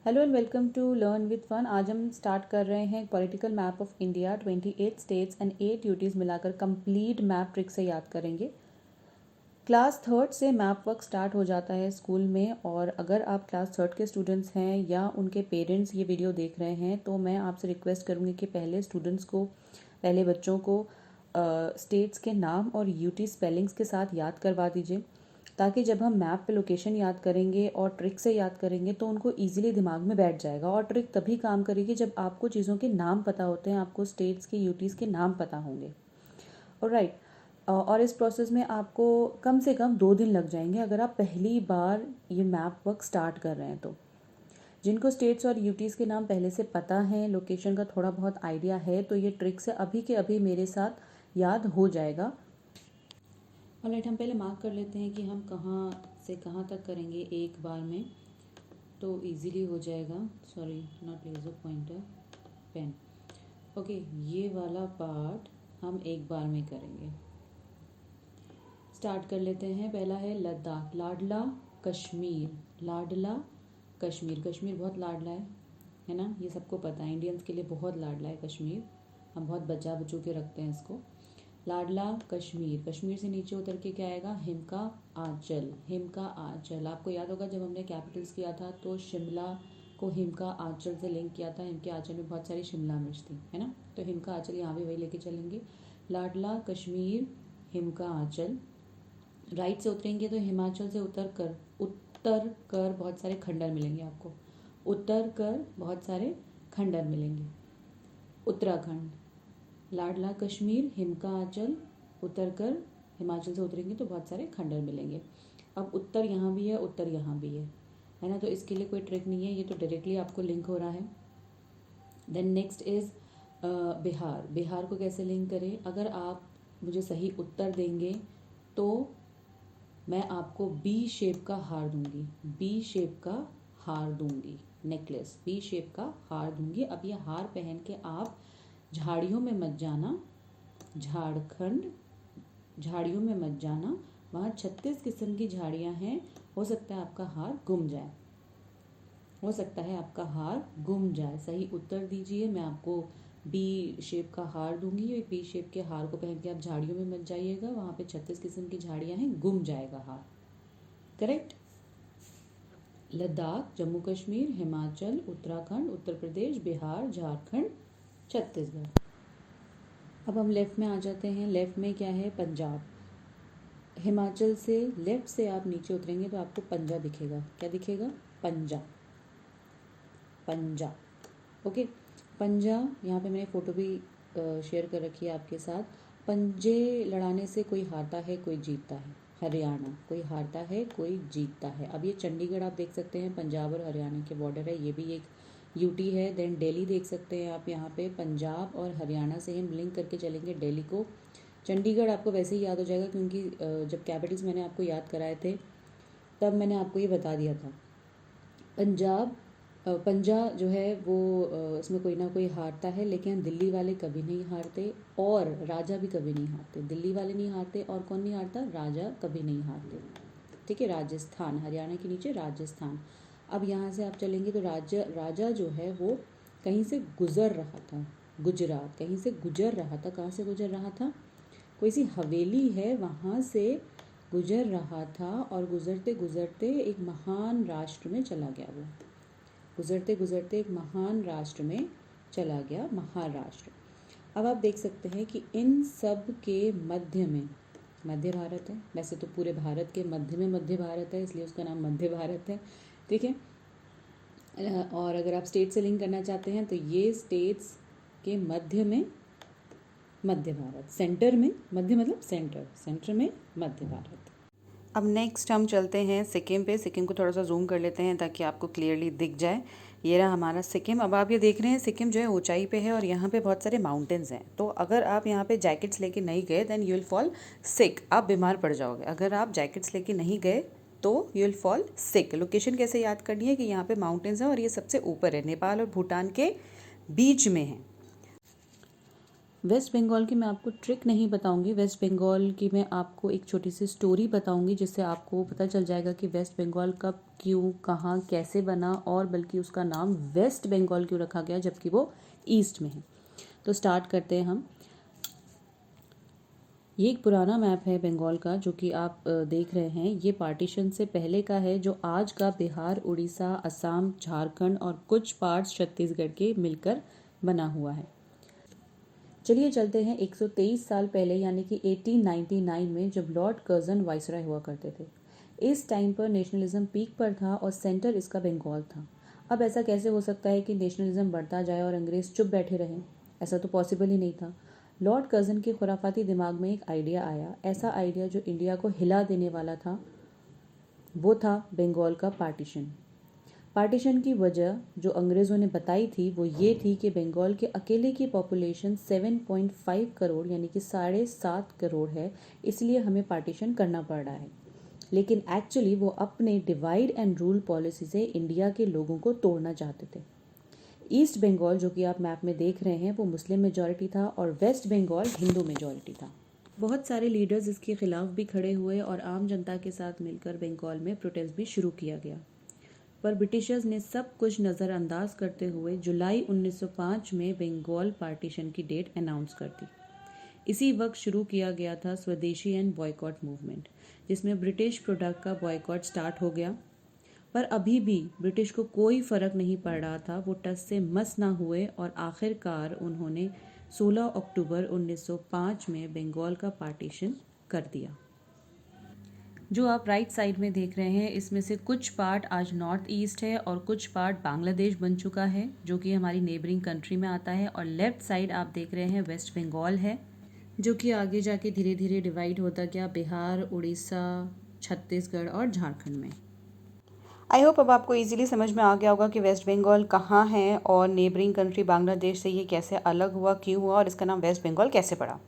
Hello and welcome to learn with fun. आज हम start कर रहे हैं political map of India. 28 states and 8 UTs मिलाकर कंप्लीट मैप ट्रिक से याद करेंगे। क्लास थर्ड से मैप वर्क स्टार्ट हो जाता है स्कूल में, और अगर आप क्लास थर्ड के स्टूडेंट्स हैं या उनके पेरेंट्स ये वीडियो देख रहे हैं तो मैं आपसे रिक्वेस्ट करूँगी कि पहले बच्चों को स्टेट्स के नाम और यूटी स्पेलिंग्स के साथ याद करवा दीजिए, ताकि जब हम मैप पे लोकेशन याद करेंगे और ट्रिक से याद करेंगे तो उनको इजीली दिमाग में बैठ जाएगा। और ट्रिक तभी काम करेगी जब आपको चीज़ों के नाम पता होते हैं, आपको स्टेट्स के यूटीज़ के नाम पता होंगे। ऑलराइट। और इस प्रोसेस में आपको कम से कम 2 दिन लग जाएंगे अगर आप पहली बार ये मैप वर्क स्टार्ट कर रहे हैं तो। जिनको स्टेट्स और यूटीज़ के नाम पहले से पता हैं, लोकेशन का थोड़ा बहुत आइडिया है, तो ये ट्रिक से अभी के अभी मेरे साथ याद हो जाएगा। ऑलराइट, हम पहले मार्क कर लेते हैं कि हम कहाँ से कहाँ तक करेंगे एक बार में, तो इजीली हो जाएगा। Sorry, not laser pointer, pen. Okay, ये वाला पार्ट हम एक बार में करेंगे। स्टार्ट कर लेते हैं। पहला है लद्दाख, लाडला कश्मीर। लाडला कश्मीर, कश्मीर बहुत लाडला है ना, ये सबको पता है। इंडियंस के लिए बहुत लाडला है कश्मीर, हम बहुत बचा बचू के रखते हैं इसको। लाडला कश्मीर। कश्मीर से नीचे उतर के क्या आएगा? हिमका आंचल। हिमका आंचल, आपको याद होगा जब हमने कैपिटल्स किया था तो शिमला को हिमका आंचल से लिंक किया था। हिमके आंचल में बहुत सारी शिमला मिर्च थी, है ना, तो हिमका आंचल यहाँ भी वही लेके चलेंगे। लाडला कश्मीर, हिमका आंचल। राइट से उतरेंगे तो हिमाचल से उत्तर कर बहुत सारे खंडर मिलेंगे आपको। उत्तर कर बहुत सारे खंडर मिलेंगे। उत्तराखंड। लाडला कश्मीर, हिमका आंचल, उत्तर कर, हिमाचल से उतरेंगे तो बहुत सारे खंडर मिलेंगे। अब उत्तर यहाँ भी है, उत्तर यहाँ भी है ना, तो इसके लिए कोई ट्रिक नहीं है, ये तो डायरेक्टली आपको लिंक हो रहा है। Then next is Bihar. Bihar को कैसे लिंक करें? अगर आप मुझे सही उत्तर देंगे तो मैं आपको बी शेप का हार दूंगी। बी शेप का हार दूंगी, नेकलेस, बी शेप का हार दूंगी। अब ये हार पहन के आप झाड़ियों में मत जाना, झारखंड झाड़ियों में मत जाना, वहाँ 36 किस्म की झाड़ियाँ हैं, हो सकता है आपका हार गुम जाए, हो सकता है आपका हार गुम जाए। सही उत्तर दीजिए, मैं आपको बी शेप का हार दूंगी। ये बी शेप के हार को पहन के आप झाड़ियों में मत जाइएगा, वहाँ पे 36 किस्म की झाड़ियाँ हैं, गुम जाएगा हार। करेक्ट। लद्दाख, जम्मू कश्मीर, हिमाचल, उत्तराखंड, उत्तर प्रदेश, बिहार, झारखंड, छत्तीसगढ़। अब हम लेफ़्ट में आ जाते हैं। लेफ़्ट में क्या है? पंजाब। हिमाचल से लेफ़्ट से आप नीचे उतरेंगे तो आपको पंजा दिखेगा। क्या दिखेगा? पंजा, पंजाब। ओके, पंजा, यहाँ पे मैंने फ़ोटो भी शेयर कर रखी है आपके साथ। पंजे लड़ाने से कोई हारता है, कोई जीतता है। हरियाणा, कोई हारता है, कोई जीतता है। अब ये चंडीगढ़ आप देख सकते हैं, पंजाब और हरियाणा के बॉर्डर है, ये भी एक यूटी है। देन दिल्ली देख सकते हैं आप, यहाँ पे पंजाब और हरियाणा से हम लिंक करके चलेंगे दिल्ली को। चंडीगढ़ आपको वैसे ही याद हो जाएगा, क्योंकि जब कैपिटल्स मैंने आपको याद कराए थे तब मैंने आपको ये बता दिया था। पंजाब, पंजा जो है वो इसमें कोई ना कोई हारता है, लेकिन दिल्ली वाले कभी नहीं हारते और राजा भी कभी नहीं हारते। दिल्ली वाले नहीं हारते और कौन नहीं हारता? राजा कभी नहीं हारते। ठीक है। राजस्थान, हरियाणा के नीचे राजस्थान। अब यहाँ से आप चलेंगे तो राजा जो है वो कहीं से गुजर रहा था। गुजरात, कहीं से गुजर रहा था। कहाँ से गुजर रहा था? कोई सी हवेली है, वहाँ से गुजर रहा था, और गुजरते गुजरते एक महान राष्ट्र में चला गया। वो गुजरते गुजरते एक महान राष्ट्र में चला गया, महाराष्ट्र। अब आप देख सकते हैं कि इन सब के मध्य में मध्य भारत है। वैसे तो पूरे भारत के मध्य में मध्य भारत है, इसलिए उसका नाम मध्य भारत है। ठीक है। और अगर आप स्टेट से लिंक करना चाहते हैं तो ये स्टेट्स के मध्य में मध्य भारत, सेंटर में मध्य मतलब सेंटर, सेंटर में मध्य भारत। अब नेक्स्ट हम चलते हैं सिक्किम पे। सिक्किम को थोड़ा सा जूम कर लेते हैं ताकि आपको क्लियरली दिख जाए। ये रहा हमारा सिक्किम। अब आप ये देख रहे हैं सिक्किम जो है ऊंचाई पे है और यहाँ पे बहुत सारे माउंटेन्स हैं, तो अगर आप यहाँ पे जैकेट्स लेके नहीं गए then you will fall sick, आप बीमार पड़ जाओगे। अगर आप जैकेट्स लेके नहीं गए तो you will fall sick. Location कैसे याद करनी है कि यहाँ पे माउंटेन्स हैं और ये सबसे ऊपर है, नेपाल और भूटान के बीच में है। वेस्ट बंगाल की मैं आपको ट्रिक नहीं बताऊंगी, वेस्ट बंगाल की मैं आपको एक छोटी सी स्टोरी बताऊंगी जिससे आपको पता चल जाएगा कि वेस्ट बंगाल कब, क्यों, कहाँ, कैसे बना और बल्कि उसका नाम वेस्ट बंगाल क्यों रखा गया जबकि वो ईस्ट में है। तो स्टार्ट करते हैं हम। ये एक पुराना मैप है बंगाल का जो कि आप देख रहे हैं। ये पार्टीशन से पहले का है जो आज का बिहार, उड़ीसा, असम, झारखंड और कुछ पार्ट्स छत्तीसगढ़ के मिलकर बना हुआ है। चलिए चलते हैं 123 साल पहले यानी कि 1899 में, जब लॉर्ड कर्जन वाइसरॉय हुआ करते थे। इस टाइम पर नेशनलिज्म पीक पर था और सेंटर इसका बंगाल था। अब ऐसा कैसे हो सकता है कि नेशनलिज्म बढ़ता जाए और अंग्रेज चुप बैठे रहें? ऐसा तो पॉसिबल ही नहीं था। लॉर्ड कर्जन के खुराफाती दिमाग में एक आइडिया आया, ऐसा आइडिया जो इंडिया को हिला देने वाला था। वो था बंगाल का पार्टीशन। पार्टीशन की वजह जो अंग्रेज़ों ने बताई थी वो ये थी कि बंगाल के अकेले की पॉपुलेशन 7.5 करोड़ यानी कि 7.5 करोड़ है, इसलिए हमें पार्टीशन करना पड़ रहा है। लेकिन एक्चुअली वो अपने डिवाइड एंड रूल पॉलिसी से इंडिया के लोगों को तोड़ना चाहते थे। ईस्ट बंगाल जो कि आप मैप में देख रहे हैं वो मुस्लिम मेजॉरिटी था और वेस्ट बंगाल हिंदू मेजॉरिटी था। बहुत सारे लीडर्स इसके खिलाफ भी खड़े हुए और आम जनता के साथ मिलकर बंगाल में प्रोटेस्ट भी शुरू किया गया, पर ब्रिटिशर्स ने सब कुछ नज़रअंदाज करते हुए जुलाई 1905 में बंगाल पार्टीशन की डेट अनाउंस कर दी। इसी वक्त शुरू किया गया था स्वदेशी एंड बॉयकॉट मूवमेंट, जिसमें ब्रिटिश प्रोडक्ट का बॉयकॉट स्टार्ट हो गया। पर अभी भी ब्रिटिश को कोई फ़र्क नहीं पड़ रहा था, वो टस से मस ना हुए और आखिरकार उन्होंने 16 अक्टूबर 1905 में बंगाल का पार्टीशन कर दिया। जो आप राइट साइड में देख रहे हैं इसमें से कुछ पार्ट आज नॉर्थ ईस्ट है और कुछ पार्ट बांग्लादेश बन चुका है जो कि हमारी नेबरिंग कंट्री में आता है, और लेफ़्ट साइड आप देख रहे हैं वेस्ट बंगाल है जो कि आगे जाके धीरे धीरे डिवाइड होता गया बिहार, उड़ीसा, छत्तीसगढ़ और झारखंड में। आई होप अब आपको इजीली समझ में आ गया होगा कि वेस्ट बंगाल कहाँ है और नेबरिंग कंट्री बांग्लादेश से ये कैसे अलग हुआ, क्यों हुआ और इसका नाम वेस्ट बंगाल कैसे पड़ा।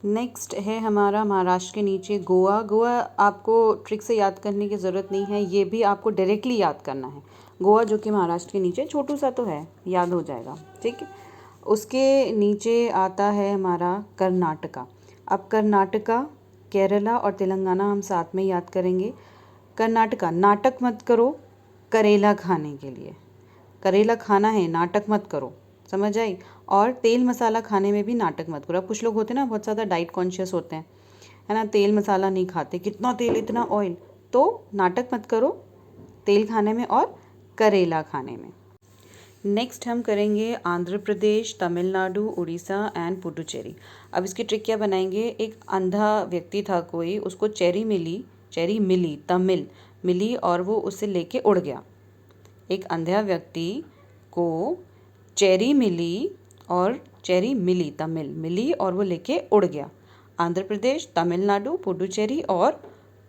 नेक्स्ट है हमारा महाराष्ट्र के नीचे गोवा। गोवा आपको ट्रिक से याद करने की ज़रूरत नहीं है, ये भी आपको डायरेक्टली याद करना है। गोवा जो कि महाराष्ट्र के नीचे, छोटू सा तो है, याद हो जाएगा, ठीक है। उसके नीचे आता है हमारा कर्नाटका। अब कर्नाटका, केरला और तेलंगाना हम साथ में याद करेंगे। कर्नाटका, नाटक मत करो करेला खाने के लिए, करेला खाना है, नाटक मत करो, समझ आई। और तेल मसाला खाने में भी नाटक मत करो। अब कुछ लोग होते हैं ना बहुत ज़्यादा डाइट कॉन्शियस होते हैं, है ना, तेल मसाला नहीं खाते, कितना तेल इतना ऑयल, तो नाटक मत करो तेल खाने में और करेला खाने में। नेक्स्ट हम करेंगे आंध्र प्रदेश, तमिलनाडु, उड़ीसा एंड पुडुचेरी। अब इसकी ट्रिक क्या बनाएंगे, एक अंधा व्यक्ति था कोई, उसको चेरी मिली, तमिल मिली और वो उसे लेके उड़ गया। एक अंधा व्यक्ति को चेरी मिली और चेरी मिली, तमिल मिली और वो लेके उड़ गया। आंध्र प्रदेश, तमिलनाडु, पुडुचेरी और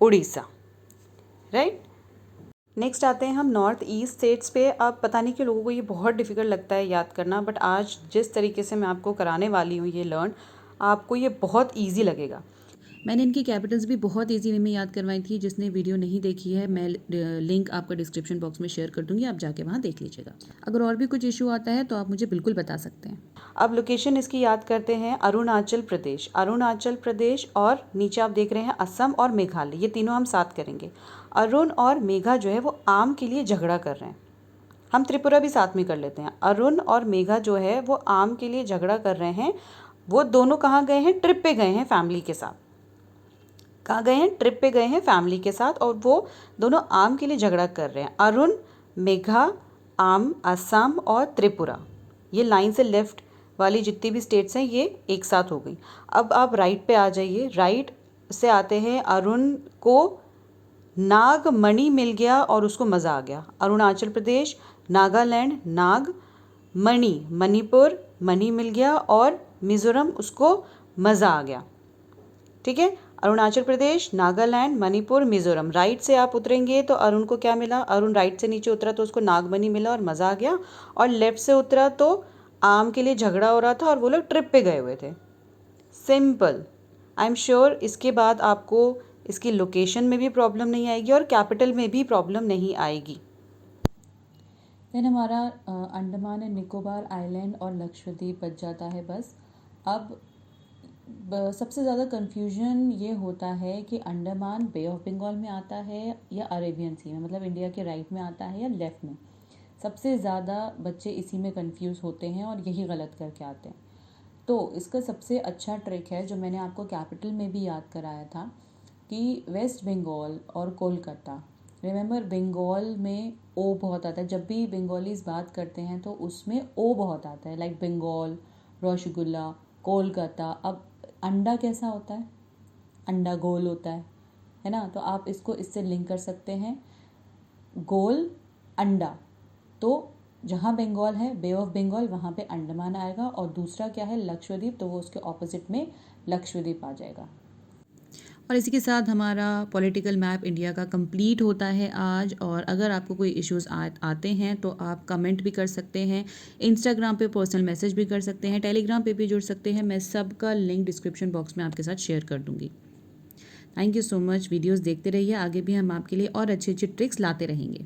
उड़ीसा, राइट। नेक्स्ट आते हैं हम नॉर्थ ईस्ट स्टेट्स पे। अब पता नहीं कि लोगों को ये बहुत डिफ़िकल्ट लगता है याद करना, बट आज जिस तरीके से मैं आपको कराने वाली हूँ ये लर्न, आपको ये बहुत ईजी लगेगा। मैंने इनकी कैपिटल्स भी बहुत इजी वे में याद करवाई थी। जिसने वीडियो नहीं देखी है मैं लिंक आपका डिस्क्रिप्शन बॉक्स में शेयर कर दूंगी, आप जाके वहाँ देख लीजिएगा। अगर और भी कुछ इशू आता है तो आप मुझे बिल्कुल बता सकते हैं। अब लोकेशन इसकी याद करते हैं, अरुणाचल प्रदेश और नीचे आप देख रहे हैं असम और मेघालय, ये तीनों हम साथ करेंगे। अरुण और मेघा जो है वो आम के लिए झगड़ा कर रहे हैं। हम त्रिपुरा भी साथ में कर लेते हैं। अरुण और मेघा जो है वो आम के लिए झगड़ा कर रहे हैं। वो दोनों कहाँ गए हैं, ट्रिप पे गए हैं फैमिली के साथ। कहाँ गए हैं, ट्रिप पे गए हैं फैमिली के साथ, और वो दोनों आम के लिए झगड़ा कर रहे हैं। अरुण, मेघा, आम, असम और त्रिपुरा, ये लाइन से लेफ्ट वाली जितनी भी स्टेट्स हैं ये एक साथ हो गई। अब आप राइट पे आ जाइए। राइट से आते हैं, अरुण को नागमणि मिल गया और उसको मज़ा आ गया। अरुणाचल प्रदेश, नागालैंड, नाग, मणि मणिपुर, मणि मिल गया और मिज़ोरम, उसको मज़ा आ गया, ठीक है। अरुणाचल प्रदेश, नागालैंड, मणिपुर, मिज़ोरम। राइट से आप उतरेंगे तो अरुण को क्या मिला, अरुण राइट से नीचे उतरा तो उसको नागमणि मिला और मज़ा आ गया, और लेफ़्ट से उतरा तो आम के लिए झगड़ा हो रहा था और वो लोग ट्रिप पे गए हुए थे। सिंपल। आई एम श्योर इसके बाद आपको इसकी लोकेशन में भी प्रॉब्लम नहीं आएगी और कैपिटल में भी प्रॉब्लम नहीं आएगी। देन हमारा अंडमान एंड निकोबार आइलैंड और लक्षद्वीप बच जाता है बस। अब सबसे ज़्यादा कन्फ्यूजन ये होता है कि अंडमान बे ऑफ बंगाल में आता है या अरेबियन सी में, मतलब इंडिया के राइट में आता है या लेफ़्ट में। सबसे ज़्यादा बच्चे इसी में कंफ्यूज होते हैं और यही गलत करके आते हैं। तो इसका सबसे अच्छा ट्रिक है जो मैंने आपको कैपिटल में भी याद कराया था कि वेस्ट बंगाल और कोलकाता। रिमेंबर बंगाल में ओ बहुत आता है, जब भी बंगालीज बात करते हैं तो उसमें ओ बहुत आता है, लाइक बंगाल, रसगुल्ला, कोलकाता। अब अंडा कैसा होता है? अंडा गोल होता है ना? तो आप इसको इससे लिंक कर सकते हैं, गोल अंडा। तो जहाँ बंगाल है, बे ऑफ बंगाल, वहाँ पे अंडमान आएगा। और दूसरा क्या है, लक्षद्वीप, तो वो उसके ऑपोजिट में लक्षद्वीप आ जाएगा। और इसी के साथ हमारा पॉलिटिकल मैप इंडिया का कंप्लीट होता है आज। और अगर आपको कोई इश्यूज आते हैं तो आप कमेंट भी कर सकते हैं, इंस्टाग्राम पे पर्सनल मैसेज भी कर सकते हैं, टेलीग्राम पे भी जुड़ सकते हैं। मैं सबका लिंक डिस्क्रिप्शन बॉक्स में आपके साथ शेयर कर दूँगी। Thank you so much. Videos देखते रहिए, आगे भी हम आपके लिए और अच्छी अच्छी ट्रिक्स लाते रहेंगे।